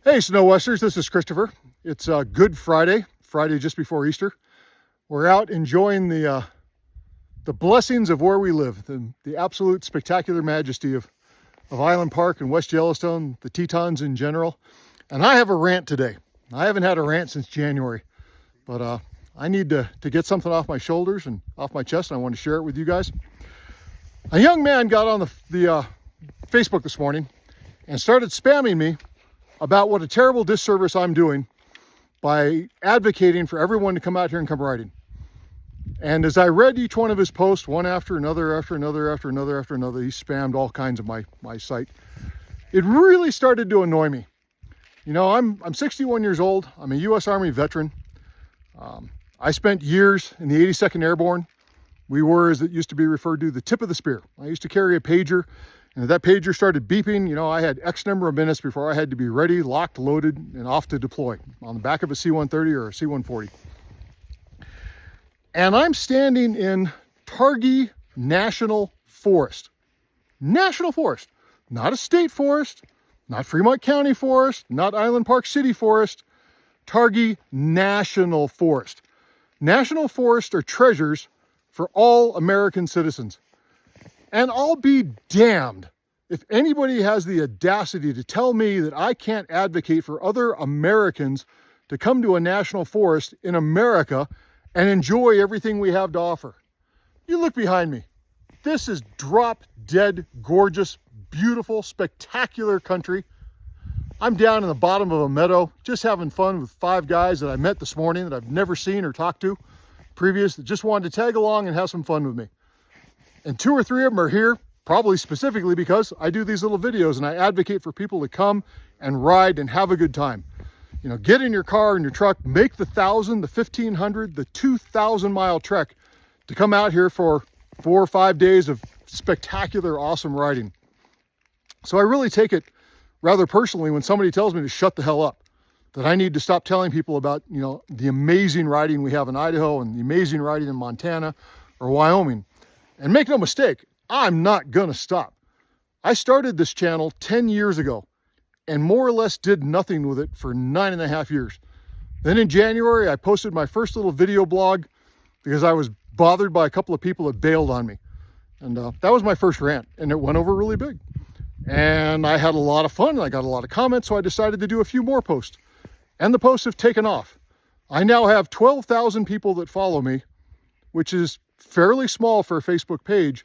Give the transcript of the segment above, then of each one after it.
Hey, SnoWesters, this is Christopher. It's Good Friday, Friday just before Easter. We're out enjoying the blessings of where we live, the absolute spectacular majesty of Island Park and West Yellowstone, the Tetons in general. And I have a rant today. I haven't had a rant since January, but I need to get something off my shoulders and off my chest, and I want to share it with you guys. A young man got on the Facebook this morning and started spamming me about what a terrible disservice I'm doing by advocating for everyone to come out here and come riding. And as I read each one of his posts, one after another, he spammed all kinds of my site. It really started to annoy me. You know, I'm 61 years old. I'm a U.S. Army veteran. I spent years in the 82nd Airborne. We were, as it used to be referred to, the tip of the spear. I used to carry a pager. And if that pager started beeping, you know, I had X number of minutes before I had to be ready, locked, loaded, and off to deploy on the back of a C-130 or a C-140. And I'm standing in Targhee National Forest. National Forest. Not a state forest, not Fremont County Forest, not Island Park City Forest. Targhee National Forest. National forests are treasures for all American citizens. And I'll be damned if anybody has the audacity to tell me that I can't advocate for other Americans to come to a national forest in America and enjoy everything we have to offer. You look behind me. This is drop dead, gorgeous, beautiful, spectacular country. I'm down in the bottom of a meadow, just having fun with 5 guys that I met this morning that I've never seen or talked to previous, that just wanted to tag along and have some fun with me. And 2 or 3 of them are here, probably specifically because I do these little videos and I advocate for people to come and ride and have a good time. You know, get in your car and your truck, make the 1,000, the 1,500, the 2,000 mile trek to come out here for 4 or 5 days of spectacular, awesome riding. So I really take it rather personally when somebody tells me to shut the hell up, that I need to stop telling people about, you know, the amazing riding we have in Idaho and the amazing riding in Montana or Wyoming. And make no mistake, I'm not gonna stop. I started this channel 10 years ago and more or less did nothing with it for 9.5 years. Then in January, I posted my first little video blog because I was bothered by a couple of people that bailed on me. And that was my first rant, and it went over really big. And I had a lot of fun, and I got a lot of comments, so I decided to do a few more posts. And the posts have taken off. I now have 12,000 people that follow me, which is fairly small for a Facebook page,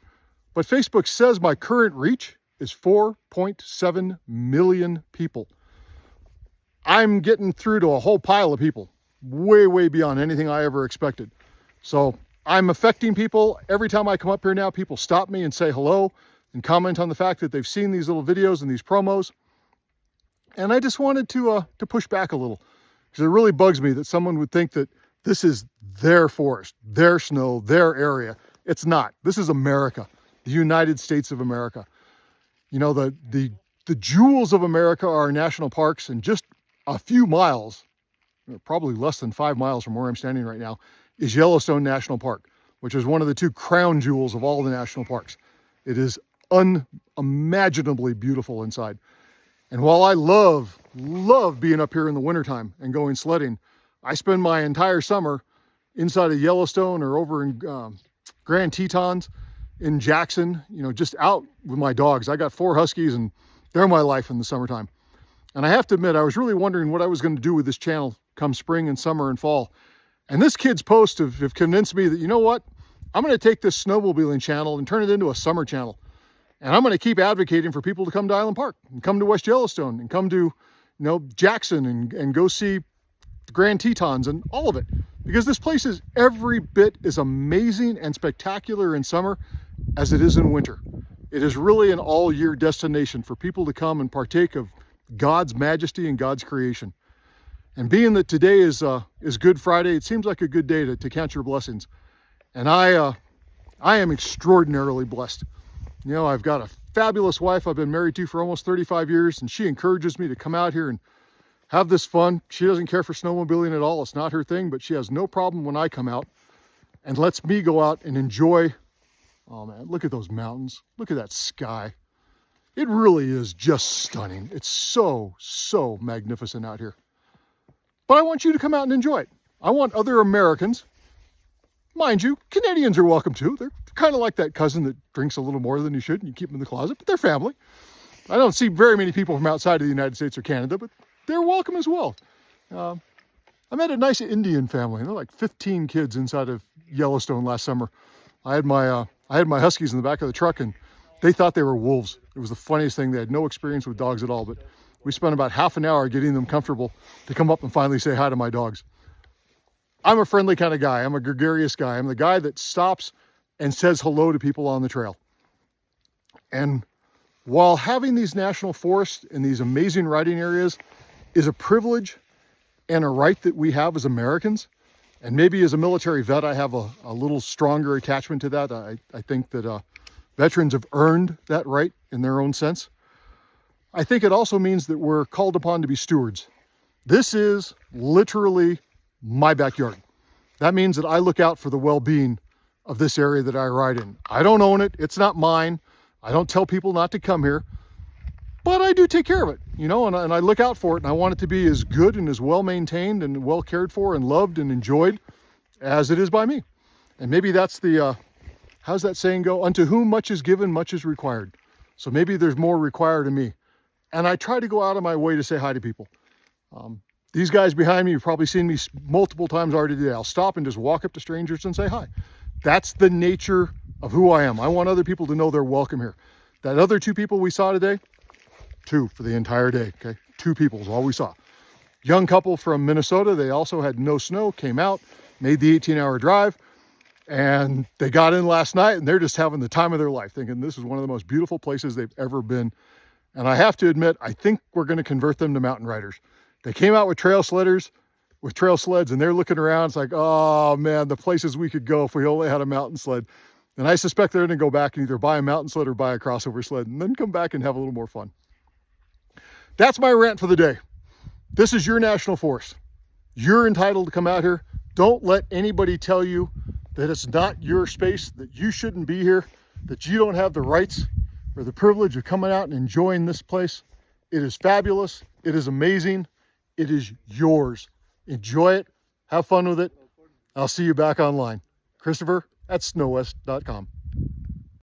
but Facebook says my current reach is 4.7 million people. I'm getting through to a whole pile of people, way, way beyond anything I ever expected. So I'm affecting people. Every time I come up here now, people stop me and say hello and comment on the fact that they've seen these little videos and these promos. And I just wanted to push back a little, because it really bugs me that someone would think that this is their forest, their snow, their area. It's not. This is America, the United States of America. You know, the jewels of America are national parks, and just a few miles, probably less than 5 miles from where I'm standing right now, is Yellowstone National Park, which is one of the 2 crown jewels of all the national parks. It is unimaginably beautiful inside. And while I love being up here in the wintertime and going sledding, I spend my entire summer inside of Yellowstone or over in Grand Tetons in Jackson, you know, just out with my dogs. I got 4 huskies and they're my life in the summertime. And I have to admit, I was really wondering what I was going to do with this channel come spring and summer and fall. And this kid's posts have convinced me that, you know what, I'm going to take this snowmobiling channel and turn it into a summer channel. And I'm going to keep advocating for people to come to Island Park and come to West Yellowstone and come to, you know, Jackson and go see the Grand Tetons and all of it. Because this place is every bit as amazing and spectacular in summer as it is in winter. It is really an all-year destination for people to come and partake of God's majesty and God's creation. And being that today is Good Friday, it seems like a good day to count your blessings. And I am extraordinarily blessed. You know, I've got a fabulous wife I've been married to for almost 35 years, and she encourages me to come out here and have this fun. She doesn't care for snowmobiling at all. It's not her thing, but she has no problem when I come out and lets me go out and enjoy. Oh man, look at those mountains. Look at that sky. It really is just stunning. It's so, so magnificent out here. But I want you to come out and enjoy it. I want other Americans, mind you, Canadians are welcome too. They're kind of like that cousin that drinks a little more than you should and you keep them in the closet, but they're family. I don't see very many people from outside of the United States or Canada, but they're welcome as well. I met a nice Indian family. They're like 15 kids inside of Yellowstone last summer. I had my Huskies in the back of the truck, and they thought they were wolves. It was the funniest thing. They had no experience with dogs at all, but we spent about half an hour getting them comfortable to come up and finally say hi to my dogs. I'm a friendly kind of guy. I'm a gregarious guy. I'm the guy that stops and says hello to people on the trail. And while having these national forests and these amazing riding areas is a privilege and a right that we have as Americans, and maybe as a military vet, I have a little stronger attachment to that. I think that veterans have earned that right in their own sense. I think it also means that we're called upon to be stewards. This is literally my backyard. That means that I look out for the well-being of this area that I ride in. I don't own it. It's not mine. I don't tell people not to come here, but I do take care of it, you know, and I look out for it, and I want it to be as good and as well maintained and well cared for and loved and enjoyed as it is by me. And maybe that's the, how's that saying go? Unto whom much is given, much is required. So maybe there's more required of me. And I try to go out of my way to say hi to people. These guys behind me, you've probably seen me multiple times already today. I'll stop and just walk up to strangers and say hi. That's the nature of who I am. I want other people to know they're welcome here. That other two people we saw today, two for the entire day, okay? Two people is all we saw. Young couple from Minnesota, they also had no snow, came out, made the 18-hour drive, and they got in last night, and they're just having the time of their life, thinking this is one of the most beautiful places they've ever been. And I have to admit, I think we're going to convert them to mountain riders. They came out with trail sleds, and they're looking around. It's like, oh man, the places we could go if we only had a mountain sled. And I suspect they're going to go back and either buy a mountain sled or buy a crossover sled and then come back and have a little more fun. That's my rant for the day. This is your national forest. You're entitled to come out here. Don't let anybody tell you that it's not your space, that you shouldn't be here, that you don't have the rights or the privilege of coming out and enjoying this place. It is fabulous. It is amazing. It is yours. Enjoy it. Have fun with it. I'll see you back online. Christopher at SnoWest.com.